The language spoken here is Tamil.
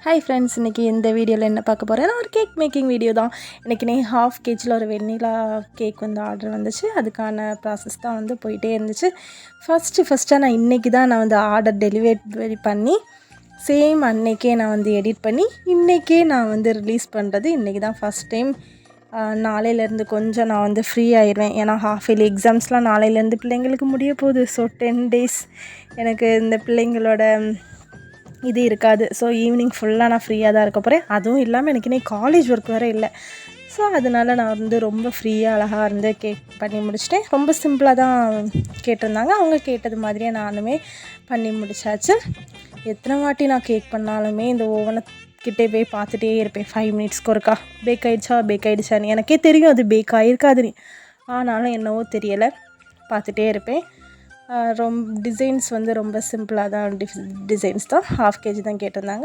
ஹாய் ஃப்ரெண்ட்ஸ், இன்றைக்கி இந்த வீடியோவில் என்ன பார்க்க போகிறேன்னா ஒரு கேக் மேக்கிங் வீடியோ தான். இன்றைக்கி ½ kgல ஒரு வெண்ணிலா கேக் வந்து ஆர்டர் வந்துச்சு. அதுக்கான ப்ராசஸ் தான் வந்து போயிட்டே இருந்துச்சு. ஃபஸ்ட்டாக நான் இன்றைக்கி தான் நான் வந்து ஆர்டர் டெலிவரி பண்ணி சேம் அன்னைக்கே நான் வந்து எடிட் பண்ணி இன்றைக்கே நான் வந்து ரிலீஸ் பண்ணுறது. இன்றைக்கி தான் ஃபஸ்ட் டைம். நாளையிலேருந்து கொஞ்சம் நான் வந்து ஃப்ரீ ஆயிடுவேன். ஏன்னா ஹாஃப் இயர்லி எக்ஸாம்ஸ்லாம் நாளையிலேருந்து பிள்ளைங்களுக்கு முடிய போகுது. ஸோ 10 days எனக்கு இந்த பிள்ளைங்களோட இது இருக்காது. ஸோ ஈவினிங் ஃபுல்லாக நான் ஃப்ரீயாக தான் இருக்க போகிறேன். அதுவும் இல்லாமல் எனக்கு இன்னைக்கு காலேஜ் ஒர்க் வேறு இல்லை. ஸோ அதனால நான் வந்து ரொம்ப ஃப்ரீயாக அழகாக இருந்து கேக் பண்ணி முடிச்சிட்டேன். ரொம்ப சிம்பிளாக தான் கேட்டிருந்தாங்க. அவங்க கேட்டது மாதிரியே நானுமே பண்ணி முடித்தாச்சு. எத்தனை வாட்டி நான் கேக் பண்ணாலுமே இந்த ஓவனை கிட்டே போய் பார்த்துட்டே இருப்பேன். 5 minutesக்கு ஒருக்கா பேக் ஆகிடுச்சான்னு எனக்கே தெரியும் அது பேக் ஆகிருக்காதுன்னு. ஆனாலும் என்னவோ தெரியலை, பார்த்துட்டே இருப்பேன். டிசைன்ஸ் வந்து ரொம்ப சிம்பிளாக தான் டிசைன்ஸ் தான். ½ kg தான் கேட்டிருந்தாங்க.